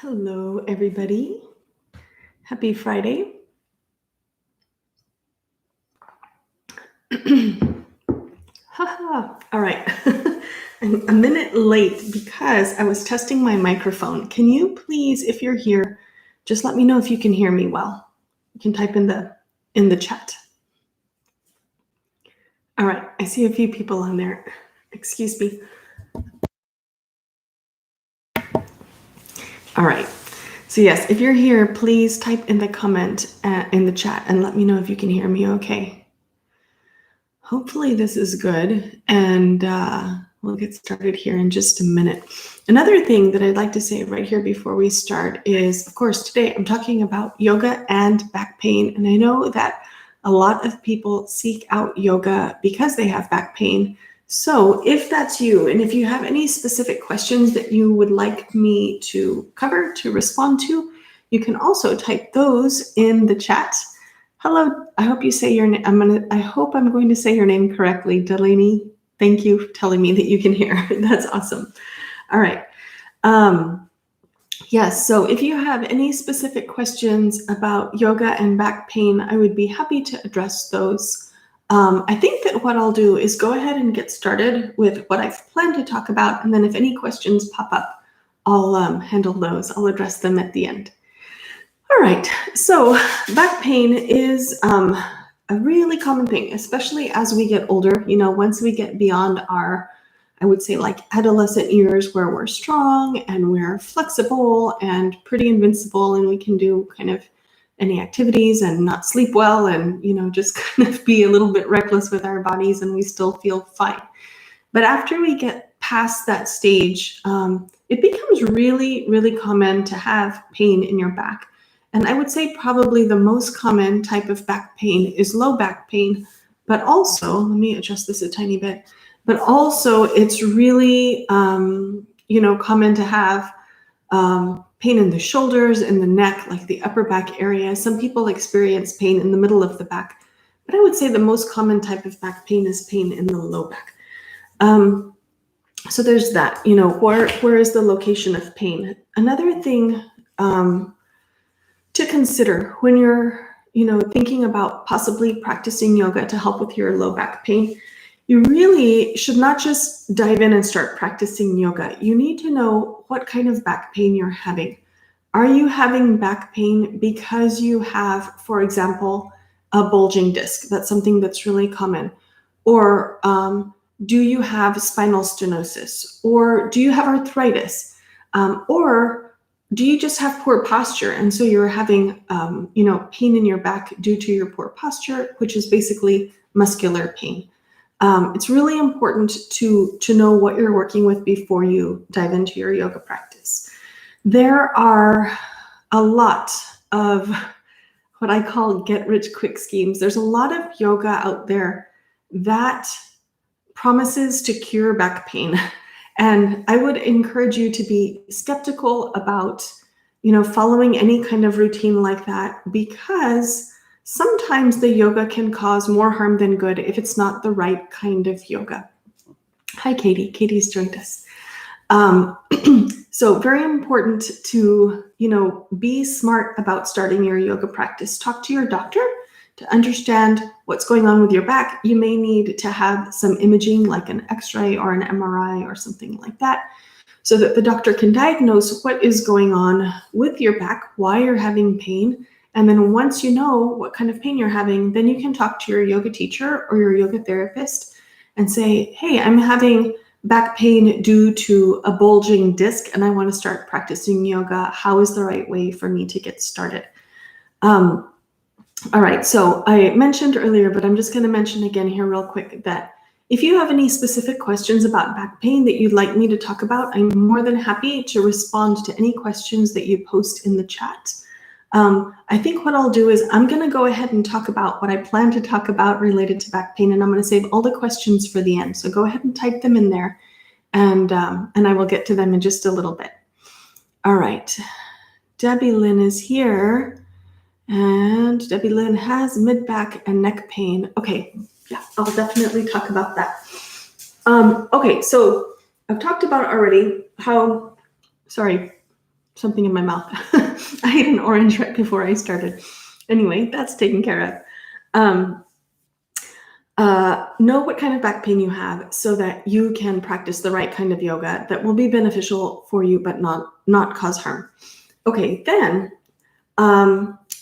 Hello, everybody. Happy Friday. Haha. All right. I'm a minute late because I was testing my microphone. Can you please, if you're here, just let me know if you can hear me well. You can type in the chat. All right. I see a few people on there. Excuse me. All right. So yes, if you're here, please type in the comment in the chat and let me know if you can hear me okay. Hopefully this is good, and we'll get started here in just a minute. Another thing that I'd like to say right here before we start is, of course, today I'm talking about yoga and back pain, and I know that a lot of people seek out yoga because they have back pain. So if that's you, and if you have any specific questions that you would like me to cover, to respond to, you can also type those in the chat. Hello, I hope you say your name. I hope I'm going to say your name correctly, Delaney. Thank you for telling me that you can hear. That's awesome. All right. Yes, so if you have any specific questions about yoga and back pain, I would be happy to address those. I think that what I'll do is go ahead and get started with what I've planned to talk about, and then if any questions pop up, I'll handle those. I'll address them at the end. All right, so back pain is a really common thing, especially as we get older. You know, once we get beyond our, I would say, like adolescent years where we're strong and we're flexible and pretty invincible and we can do kind of any activities and not sleep well and, you know, just kind of be a little bit reckless with our bodies and we still feel fine. But after we get past that stage, it becomes really, really common to have pain in your back. And I would say probably the most common type of back pain is low back pain, but also, let me adjust this a tiny bit, but also it's really, common to have pain in the shoulders, in the neck, like the upper back area. Some people experience pain in the middle of the back, but I would say the most common type of back pain is pain in the low back. So there's that, you know, where is the location of pain? Another thing, to consider when you're, thinking about possibly practicing yoga to help with your low back pain, you really should not just dive in and start practicing yoga. You need to know what kind of back pain you're having. Are you having back pain because you have, for example, a bulging disc? That's something that's really common. Or do you have spinal stenosis? Or do you have arthritis? Or do you just have poor posture? And so you're having, pain in your back due to your poor posture, which is basically muscular pain. It's really important to know what you're working with before you dive into your yoga practice. There are a lot of what I call get-rich-quick schemes. There's a lot of yoga out there that promises to cure back pain. And I would encourage you to be skeptical about, following any kind of routine like that, because sometimes the yoga can cause more harm than good if it's not the right kind of yoga. Hi, Katie. Katie's joined us. So very important to, be smart about starting your yoga practice. Talk to your doctor to understand what's going on with your back. You may need to have some imaging like an X-ray or an MRI or something like that, so that the doctor can diagnose what is going on with your back, why you're having pain. And then once you know what kind of pain you're having, then you can talk to your yoga teacher or your yoga therapist and say, hey, I'm having back pain due to a bulging disc and I want to start practicing yoga. How is the right way for me to get started? All right, so I mentioned earlier, but I'm just going to mention again here real quick that if you have any specific questions about back pain that you'd like me to talk about, I'm more than happy to respond to any questions that you post in the chat. I think what I'll do is I'm going to go ahead and talk about what I plan to talk about related to back pain, and I'm going to save all the questions for the end. So go ahead and type them in there, and I will get to them in just a little bit. All right, Debbie Lynn is here. And Debbie Lynn has mid-back and neck pain. Okay, yeah, I'll definitely talk about that. Okay, so I've talked about already how, something in my mouth. I ate an orange right before I started. Anyway, that's taken care of. Know what kind of back pain you have so that you can practice the right kind of yoga that will be beneficial for you, but not cause harm. Okay, then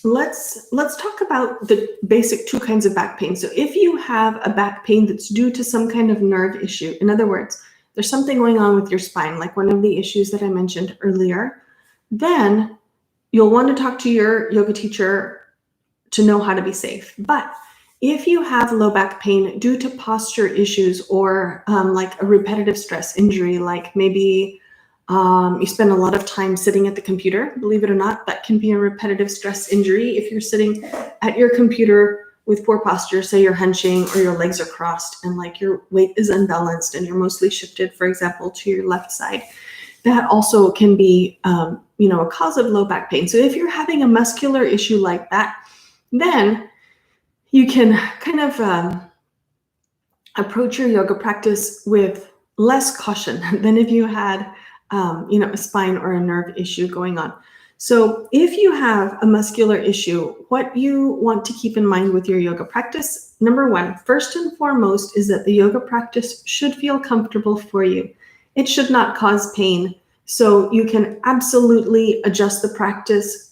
let's talk about the basic two kinds of back pain. So if you have a back pain that's due to some kind of nerve issue, in other words, there's something going on with your spine, like one of the issues that I mentioned earlier, then you'll want to talk to your yoga teacher to know how to be safe. But if you have low back pain due to posture issues or like a repetitive stress injury, like maybe you spend a lot of time sitting at the computer, believe it or not, that can be a repetitive stress injury. If you're sitting at your computer with poor posture, say you're hunching or your legs are crossed and like your weight is unbalanced and you're mostly shifted, for example, to your left side, that also can be a cause of low back pain. So if you're having a muscular issue like that, then you can kind of approach your yoga practice with less caution than if you had a spine or a nerve issue going on. So if you have a muscular issue, what you want to keep in mind with your yoga practice, number one, first and foremost, is that the yoga practice should feel comfortable for you. It should not cause pain. So you can absolutely adjust the practice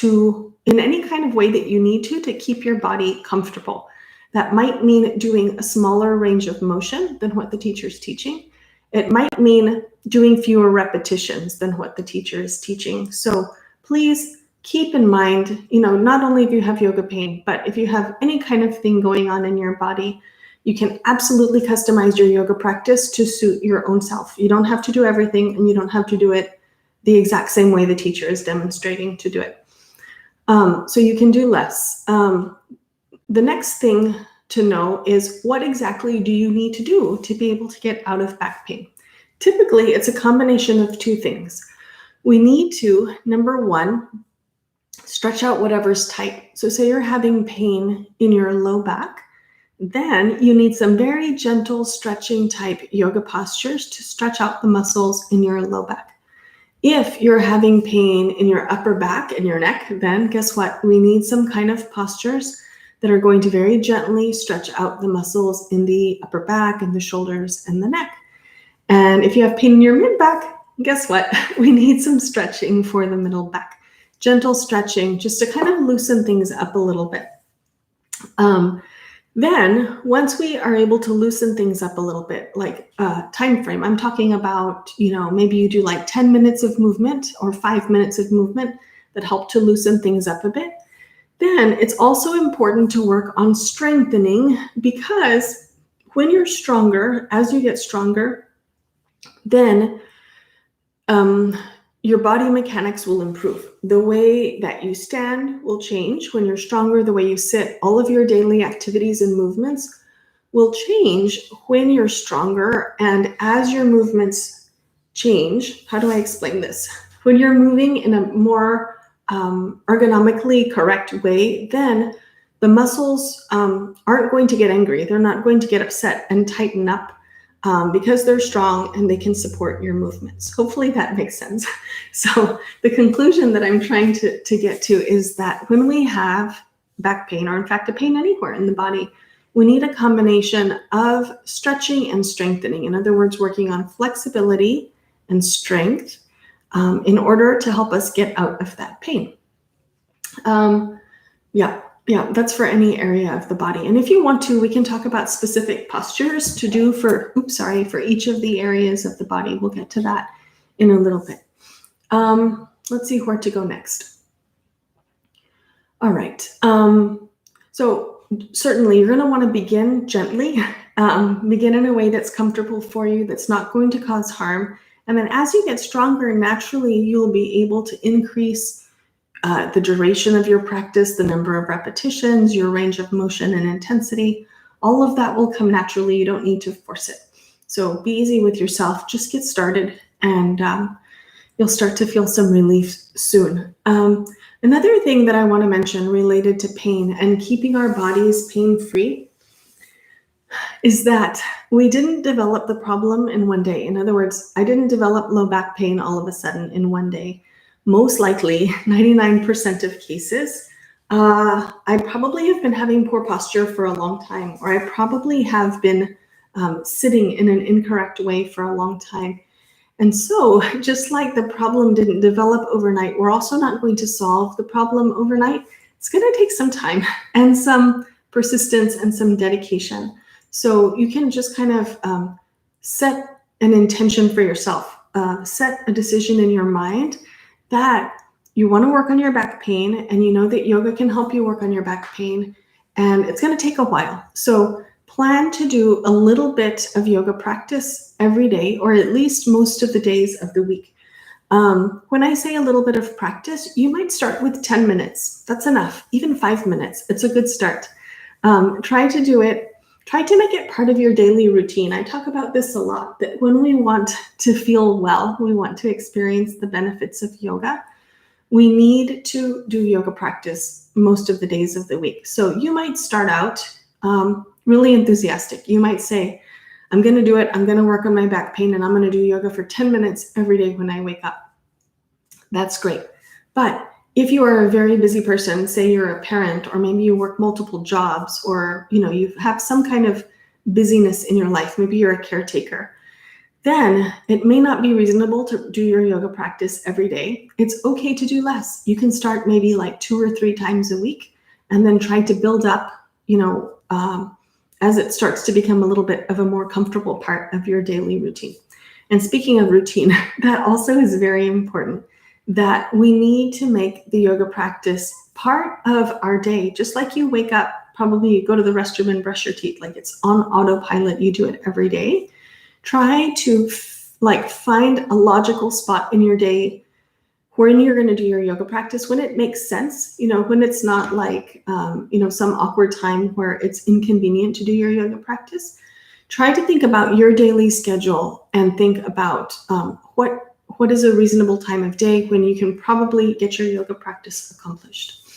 in any kind of way that you need to keep your body comfortable. That might mean doing a smaller range of motion than what the teacher's teaching. It might mean doing fewer repetitions than what the teacher is teaching. So please keep in mind, not only if you have yoga pain, but if you have any kind of thing going on in your body, you can absolutely customize your yoga practice to suit your own self. You don't have to do everything, and you don't have to do it the exact same way the teacher is demonstrating to do it. So you can do less. The next thing to know is what exactly do you need to do to be able to get out of back pain? Typically, it's a combination of two things. We need to, number one, stretch out whatever's tight. So say you're having pain in your low back, then you need some very gentle stretching type yoga postures to stretch out the muscles in your low back. If you're having pain in your upper back and your neck, then guess what? We need some kind of postures that are going to very gently stretch out the muscles in the upper back and the shoulders and the neck. And if you have pain in your mid-back, guess what? We need some stretching for the middle back. Gentle stretching just to kind of loosen things up a little bit. Then once we are able to loosen things up a little bit, like time frame, I'm talking about, maybe you do like 10 minutes of movement or 5 minutes of movement that help to loosen things up a bit. Then it's also important to work on strengthening, because when you're stronger, as you get stronger, then your body mechanics will improve. The way that you stand will change when you're stronger. The way you sit, all of your daily activities and movements will change when you're stronger. And as your movements change, how do I explain this? When you're moving in a more ergonomically correct way, then the muscles aren't going to get angry. They're not going to get upset and tighten up because they're strong and they can support your movements. Hopefully that makes sense. So the conclusion that I'm trying to get to is that when we have back pain, or in fact a pain anywhere in the body, we need a combination of stretching and strengthening. In other words, working on flexibility and strength in order to help us get out of that pain. Yeah, that's for any area of the body. And if you want to, we can talk about specific postures to do for each of the areas of the body. We'll get to that in a little bit. Let's see where to go next. All right. So certainly you're going to want to begin gently, begin in a way that's comfortable for you, that's not going to cause harm. And then as you get stronger, naturally, you'll be able to increase the duration of your practice, the number of repetitions, your range of motion and intensity. All of that will come naturally. You don't need to force it. So be easy with yourself. Just get started, and you'll start to feel some relief soon. Another thing that I want to mention related to pain and keeping our bodies pain-free is that we didn't develop the problem in one day. In other words, I didn't develop low back pain all of a sudden in one day. most likely 99% of cases, I probably have been having poor posture for a long time, or I probably have been sitting in an incorrect way for a long time. And so just like the problem didn't develop overnight, we're also not going to solve the problem overnight. It's going to take some time and some persistence and some dedication. So you can just kind of set an intention for yourself, set a decision in your mind that you want to work on your back pain, and you know that yoga can help you work on your back pain, and it's going to take a while. So plan to do a little bit of yoga practice every day, or at least most of the days of the week. When I say a little bit of practice, you might start with 10 minutes. That's enough. Even 5 minutes. It's a good start. Try to do it. Try to make it part of your daily routine. I talk about this a lot, that when we want to feel well, we want to experience the benefits of yoga, we need to do yoga practice most of the days of the week. So you might start out really enthusiastic. You might say, I'm going to do it. I'm going to work on my back pain, and I'm going to do yoga for 10 minutes every day when I wake up. That's great. But if you are a very busy person, say you're a parent, or maybe you work multiple jobs, or you have some kind of busyness in your life, maybe you're a caretaker, then it may not be reasonable to do your yoga practice every day. It's okay to do less. You can start maybe like 2 or 3 times a week, and then try to build up, as it starts to become a little bit of a more comfortable part of your daily routine. And speaking of routine, that also is very important, that we need to make the yoga practice part of our day. Just like you wake up, probably you go to the restroom and brush your teeth, like it's on autopilot, you do it every day. Try to find a logical spot in your day when you're going to do your yoga practice, when it makes sense, when it's not like, some awkward time where it's inconvenient to do your yoga practice. Try to think about your daily schedule and think about what is a reasonable time of day when you can probably get your yoga practice accomplished.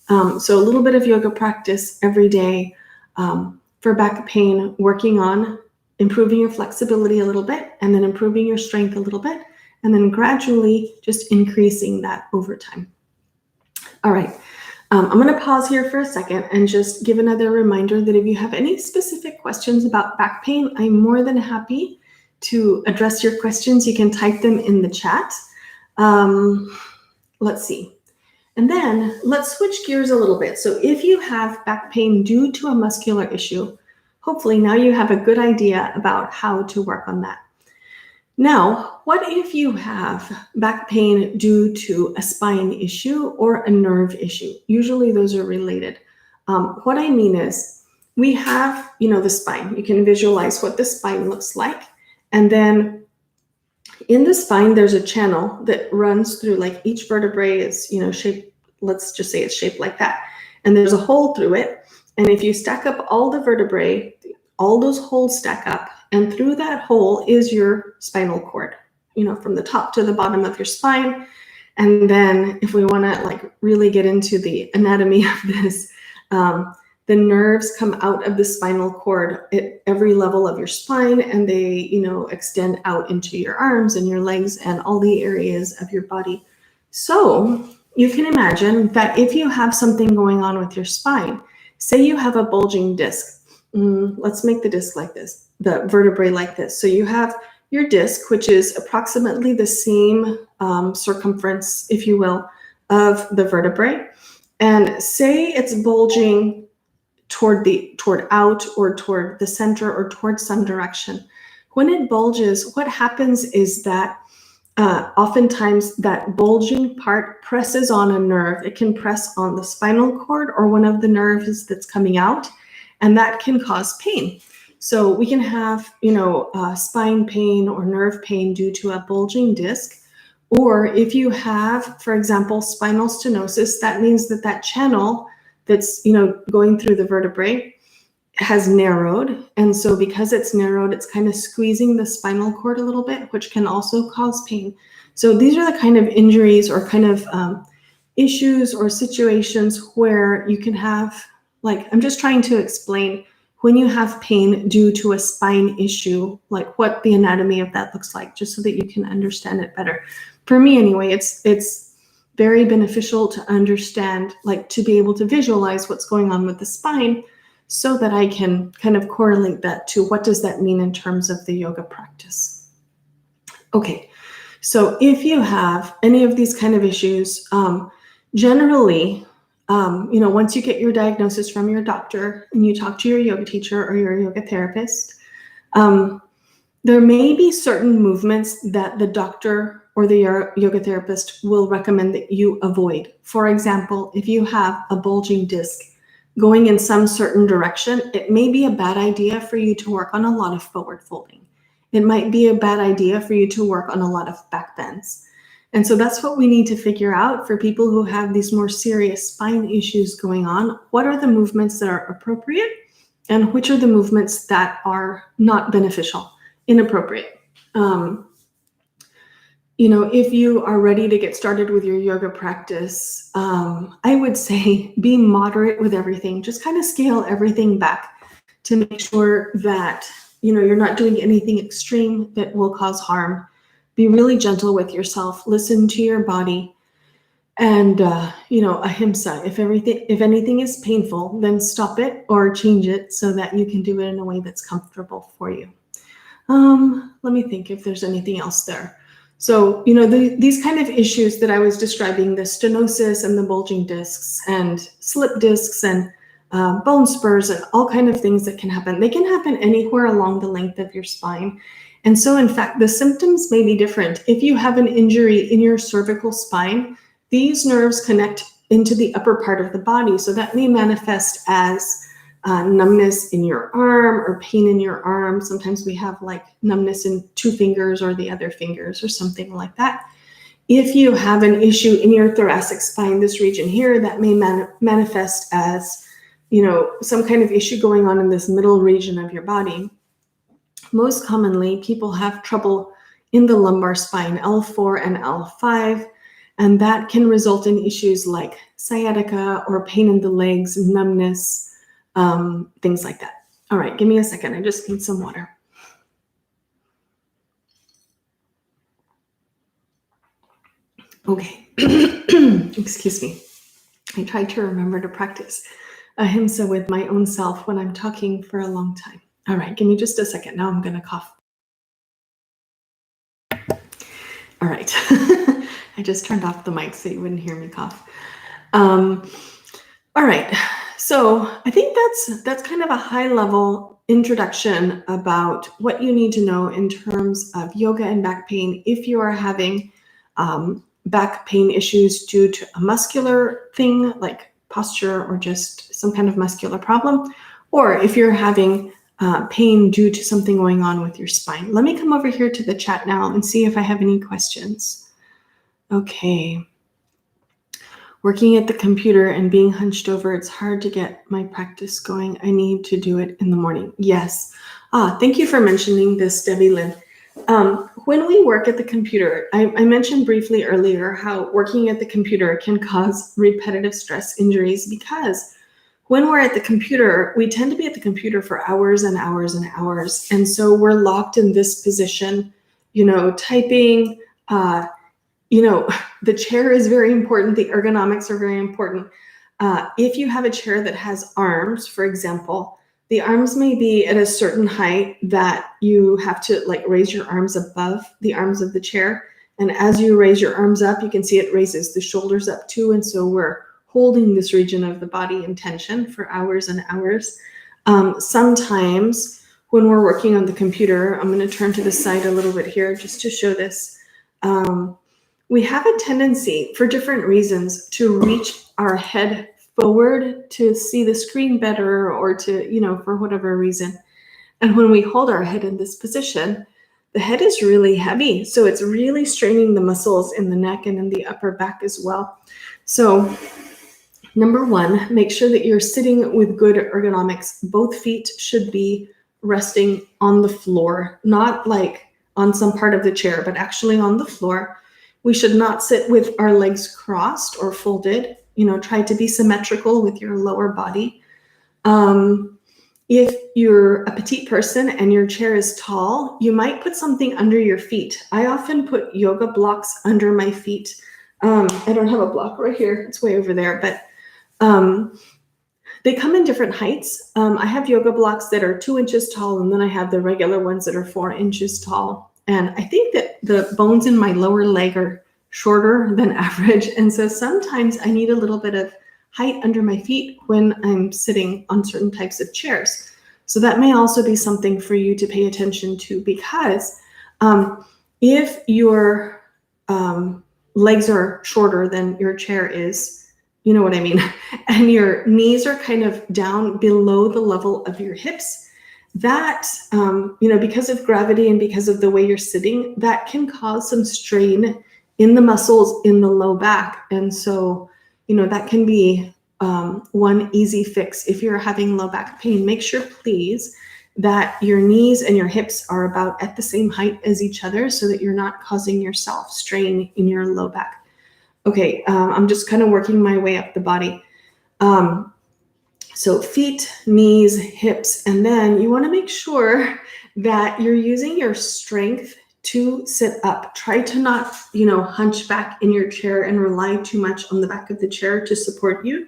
So a little bit of yoga practice every day for back pain, working on improving your flexibility a little bit, and then improving your strength a little bit, and then gradually just increasing that over time. All right, I'm going to pause here for a second and just give another reminder that if you have any specific questions about back pain, I'm more than happy to address your questions. You can type them in the chat. Let's see. And then let's switch gears a little bit. So if you have back pain due to a muscular issue, hopefully now you have a good idea about how to work on that. Now, what if you have back pain due to a spine issue or a nerve issue? Usually those are related. What I mean is we have, the spine. You can visualize what the spine looks like. And then in the spine, there's a channel that runs through, like each vertebrae is, shaped, let's just say it's shaped like that. And there's a hole through it. And if you stack up all the vertebrae, all those holes stack up, and through that hole is your spinal cord, from the top to the bottom of your spine. And then if we want to really get into the anatomy of this, the nerves come out of the spinal cord at every level of your spine, and they, extend out into your arms and your legs and all the areas of your body. So you can imagine that if you have something going on with your spine, say you have a bulging disc. Let's make the disc like this, the vertebrae like this. So you have your disc, which is approximately the same circumference, if you will, of the vertebrae. And say it's bulging toward out or toward the center or toward some direction. When it bulges, what happens is that oftentimes that bulging part presses on a nerve. It can press on the spinal cord or one of the nerves that's coming out, and that can cause pain. So we can have, spine pain or nerve pain due to a bulging disc. Or if you have, for example, spinal stenosis, that means that channel that's, going through the vertebrae has narrowed. And so because it's narrowed, it's kind of squeezing the spinal cord a little bit, which can also cause pain. So these are the kind of injuries or kind of issues or situations where you can have, I'm just trying to explain when you have pain due to a spine issue, what the anatomy of that looks like, just so that you can understand it better. For me anyway, it's very beneficial to understand, like to be able to visualize what's going on with the spine so that I can kind of correlate that to what does that mean in terms of the yoga practice. Okay, so if you have any of these kind of issues, generally, once you get your diagnosis from your doctor and you talk to your yoga teacher or your yoga therapist, there may be certain movements that the doctor or the yoga therapist will recommend that you avoid. For example, if you have a bulging disc going in some certain direction, it may be a bad idea for you to work on a lot of forward folding. It might be a bad idea for you to work on a lot of back bends. And so that's what we need to figure out for people who have these more serious spine issues going on. What are the movements that are appropriate and which are the movements that are not beneficial, inappropriate? If you are ready to get started with your yoga practice, I would say be moderate with everything. Just kind of scale everything back to make sure that, you're not doing anything extreme that will cause harm. Be really gentle with yourself. Listen to your body. And, ahimsa. If anything is painful, then stop it or change it so that you can do it in a way that's comfortable for you. Let me think if there's anything else there. So, these kind of issues that I was describing, the stenosis and the bulging discs and slip discs and bone spurs and all kind of things that can happen. They can happen anywhere along the length of your spine. And so, in fact, the symptoms may be different. If you have an injury in your cervical spine, these nerves connect into the upper part of the body. So that may manifest as numbness in your arm or pain in your arm. Sometimes we have like numbness in 2 fingers or the other fingers or something like that. If you have an issue in your thoracic spine, this region here, that may manifest as, some kind of issue going on in this middle region of your body. Most commonly, people have trouble in the lumbar spine, L4 and L5, and that can result in issues like sciatica or pain in the legs, numbness, things like that. All right, give me a second. I just need some water. Okay, excuse me. I try to remember to practice ahimsa with my own self when I'm talking for a long time. All right, give me just a second. Now I'm going to cough. All right. I just turned off the mic so you wouldn't hear me cough. All right. So I think that's kind of a high level introduction about what you need to know in terms of yoga and back pain if you are having back pain issues due to a muscular thing like posture or just some kind of muscular problem, or if you're having pain due to something going on with your spine. Let me come over here to the chat now and see if I have any questions. Okay. Working at the computer and being hunched over, it's hard to get my practice going. I need to do it in the morning. Yes. Thank you for mentioning this, Debbie Lynn. When we work at the computer, I mentioned briefly earlier how working at the computer can cause repetitive stress injuries because when we're at the computer, we tend to be at the computer for hours and hours and hours. And so we're locked in this position, typing, the chair is very important. The ergonomics are very important. If you have a chair that has arms, for example, the arms may be at a certain height that you have to raise your arms above the arms of the chair. And as you raise your arms up, you can see it raises the shoulders up too. And so we're holding this region of the body in tension for hours and hours. Sometimes when we're working on the computer, I'm going to turn to the side a little bit here just to show this. We have a tendency for different reasons to reach our head forward to see the screen better or to, for whatever reason. And when we hold our head in this position, the head is really heavy. So it's really straining the muscles in the neck and in the upper back as well. So number one, make sure that you're sitting with good ergonomics. Both feet should be resting on the floor, not on some part of the chair, but actually on the floor. We should not sit with our legs crossed or folded. Try to be symmetrical with your lower body. If you're a petite person and your chair is tall, you might put something under your feet. I often put yoga blocks under my feet I don't have a block right here. It's way over there, but they come in different heights. I have yoga blocks that are 2 inches tall, and then I have the regular ones that are 4 inches tall. And I think that the bones in my lower leg are shorter than average. And so sometimes I need a little bit of height under my feet when I'm sitting on certain types of chairs. So that may also be something for you to pay attention to, because if your legs are shorter than your chair is, you know what I mean, and your knees are kind of down below the level of your hips, that, because of gravity and because of the way you're sitting, that can cause some strain in the muscles in the low back. And so, that can be one easy fix. If you're having low back pain, make sure, please, that your knees and your hips are about at the same height as each other so that you're not causing yourself strain in your low back. Okay, I'm just kind of working my way up the body. So feet, knees, hips, and then you want to make sure that you're using your strength to sit up. Try to not, hunch back in your chair and rely too much on the back of the chair to support you.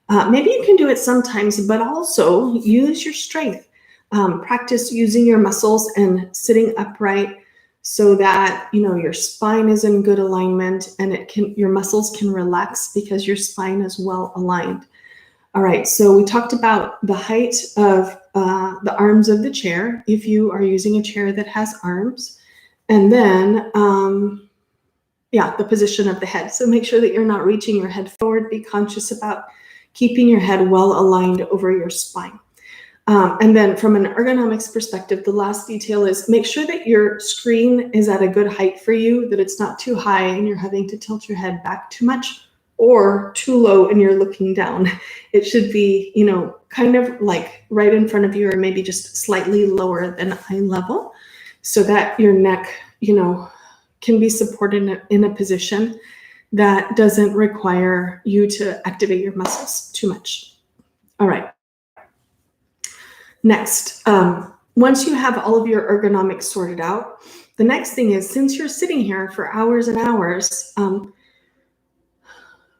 Maybe you can do it sometimes, but also use your strength. Practice using your muscles and sitting upright so that your spine is in good alignment and your muscles can relax because your spine is well aligned. All right, so we talked about the height of the arms of the chair if you are using a chair that has arms, and then the position of the head. So make sure that you're not reaching your head forward. Be conscious about keeping your head well aligned over your spine. And then from an ergonomics perspective, the last detail is make sure that your screen is at a good height for you, that it's not too high and you're having to tilt your head back too much, or too low and you're looking down. It should be, kind of like right in front of you, or maybe just slightly lower than eye level, so that your neck, can be supported in a position that doesn't require you to activate your muscles too much. All right. Next, once you have all of your ergonomics sorted out, the next thing is, since you're sitting here for hours and hours,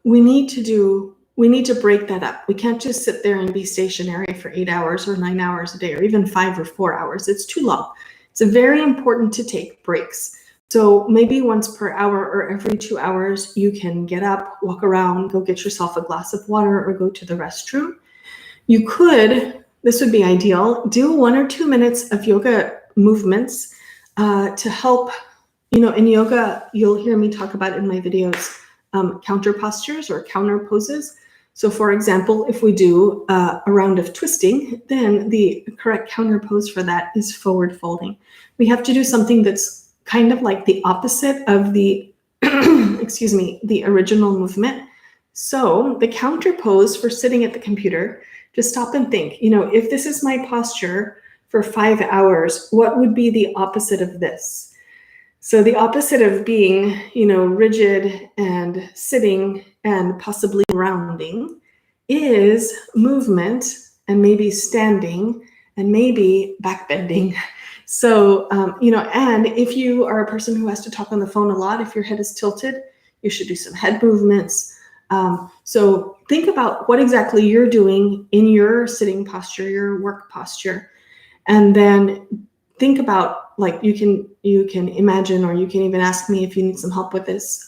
we need to break that up. We can't just sit there and be stationary for 8 hours or 9 hours a day, or even 5 or 4 hours. It's too long. It's very important to take breaks. So maybe once per hour or every 2 hours, you can get up, walk around, go get yourself a glass of water, or go to the restroom. You could, this would be ideal, do 1 or 2 minutes of yoga movements to help, in yoga, you'll hear me talk about in my videos, counter postures or counter poses. So for example, if we do a round of twisting, then the correct counter pose for that is forward folding. We have to do something that's kind of like the opposite of the, the original movement. So the counter pose for sitting at the computer, just stop and think, if this is my posture for 5 hours, what would be the opposite of this? So the opposite of being, rigid and sitting and possibly rounding is movement, and maybe standing, and maybe back bending. So, and if you are a person who has to talk on the phone a lot, if your head is tilted, you should do some head movements. So think about what exactly you're doing in your sitting posture, your work posture, and then think about, like, you can imagine, or you can even ask me if you need some help with this.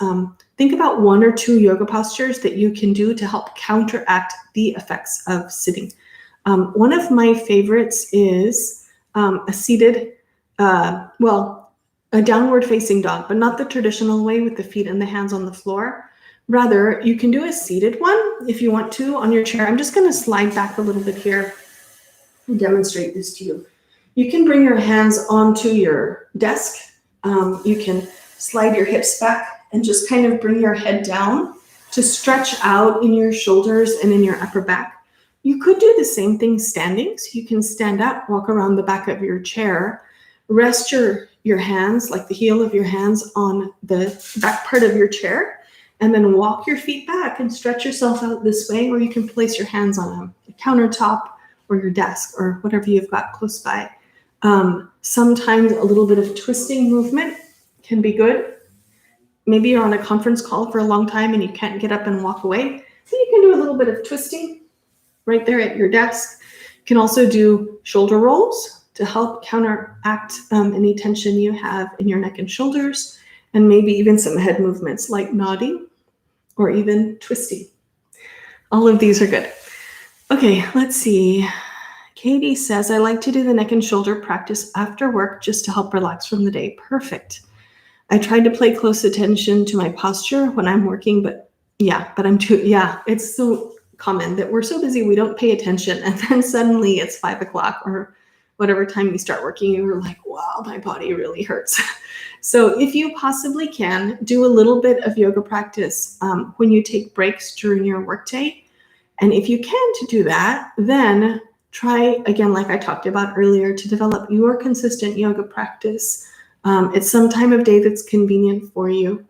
Think about 1 or 2 yoga postures that you can do to help counteract the effects of sitting. One of my favorites is a seated, a downward facing dog, but not the traditional way with the feet and the hands on the floor. Rather, you can do a seated one if you want to on your chair. I'm just going to slide back a little bit here and demonstrate this to you. You can bring your hands onto your desk. You can slide your hips back and just kind of bring your head down to stretch out in your shoulders and in your upper back. You could do the same thing standing. So you can stand up, walk around the back of your chair, rest your hands, like the heel of your hands, on the back part of your chair, and then walk your feet back and stretch yourself out this way. Or you can place your hands on a countertop or your desk or whatever you've got close by. Sometimes a little bit of twisting movement can be good. maybe you're on a conference call for a long time and you can't get up and walk away. So you can do a little bit of twisting right there at your desk. You can also do shoulder rolls to help counteract any tension you have in your neck and shoulders, and maybe even some head movements like nodding or even twisting. All of these are good. Okay, let's see. Katie says, I like to do the neck and shoulder practice after work just to help relax from the day. Perfect. I tried to pay close attention to my posture when I'm working, but it's so common that we're so busy we don't pay attention, and then suddenly it's 5 o'clock or whatever time you start working, and you're like, wow, my body really hurts. So if you possibly can, do a little bit of yoga practice when you take breaks during your workday. And if you can to do that, then try, again, like I talked about earlier, to develop your consistent yoga practice at some time of day that's convenient for you.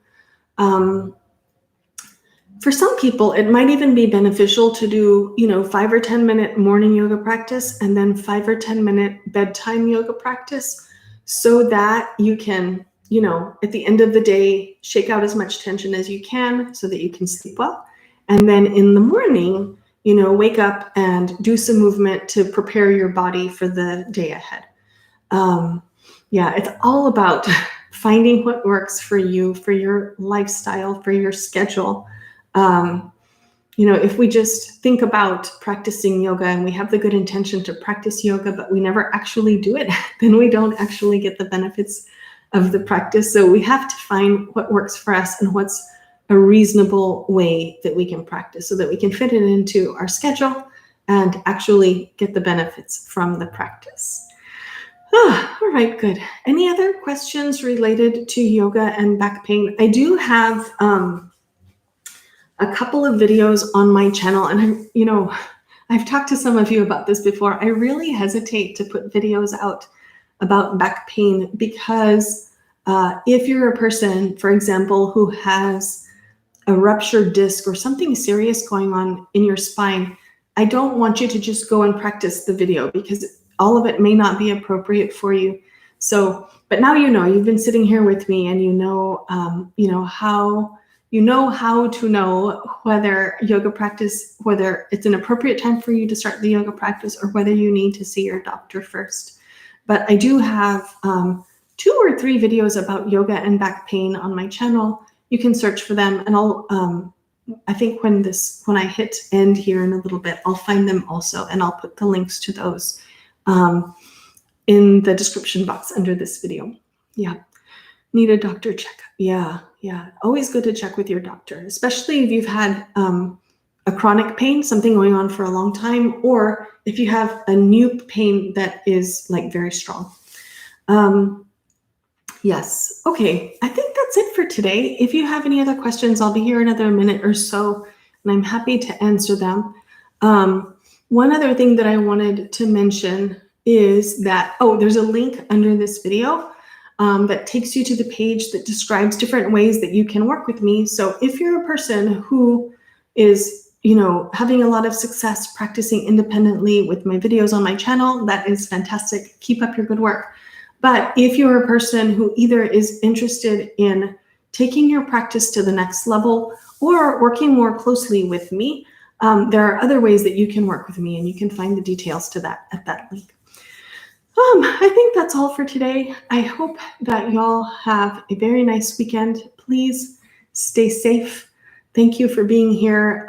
For some people, it might even be beneficial to do, 5 or 10 minute morning yoga practice and then 5 or 10 minute bedtime yoga practice, so that you can, at the end of the day, shake out as much tension as you can so that you can sleep well. And then in the morning, wake up and do some movement to prepare your body for the day ahead. It's all about finding what works for you, for your lifestyle, for your schedule. If we just think about practicing yoga and we have the good intention to practice yoga, but we never actually do it, then we don't actually get the benefits of the practice. So we have to find what works for us and what's a reasonable way that we can practice so that we can fit it into our schedule and actually get the benefits from the practice. All right, good. Any other questions related to yoga and back pain? I do have a couple of videos on my channel, and I've talked to some of you about this before. I really hesitate to put videos out about back pain because if you're a person, for example, who has a ruptured disc or something serious going on in your spine, I don't want you to just go and practice the video because all of it may not be appropriate for you. So, but now you've been sitting here with me, and how to know whether yoga practice, whether it's an appropriate time for you to start the yoga practice or whether you need to see your doctor first. But I do have 2 or 3 videos about yoga and back pain on my channel. You can search for them, and I think when I hit end here in a little bit, I'll find them also, and I'll put the links to those in the description box under this video. Yeah. Need a doctor checkup. Yeah. Always good to check with your doctor, especially if you've had a chronic pain, something going on for a long time, or if you have a new pain that is like very strong. Yes. Okay. I think that's it for today. If you have any other questions, I'll be here another minute or so, and I'm happy to answer them. One other thing that I wanted to mention is that, there's a link under this video that takes you to the page that describes different ways that you can work with me. So if you're a person who is, having a lot of success practicing independently with my videos on my channel, that is fantastic. Keep up your good work. But if you're a person who either is interested in taking your practice to the next level or working more closely with me, there are other ways that you can work with me, and you can find the details to that at that link. I think that's all for today. I hope that y'all have a very nice weekend. Please stay safe. Thank you for being here.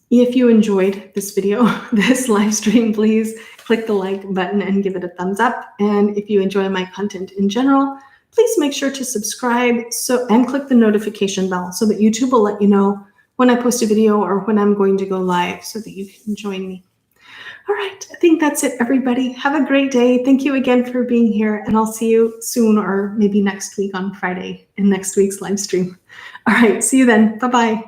If you enjoyed this video, this live stream, please click the like button and give it a thumbs up. And if you enjoy my content in general, please make sure to subscribe and click the notification bell so that YouTube will let you know when I post a video or when I'm going to go live so that you can join me. All right, I think that's it, everybody. Have a great day. Thank you again for being here, and I'll see you soon, or maybe next week on Friday in next week's live stream. All right, see you then. Bye-bye.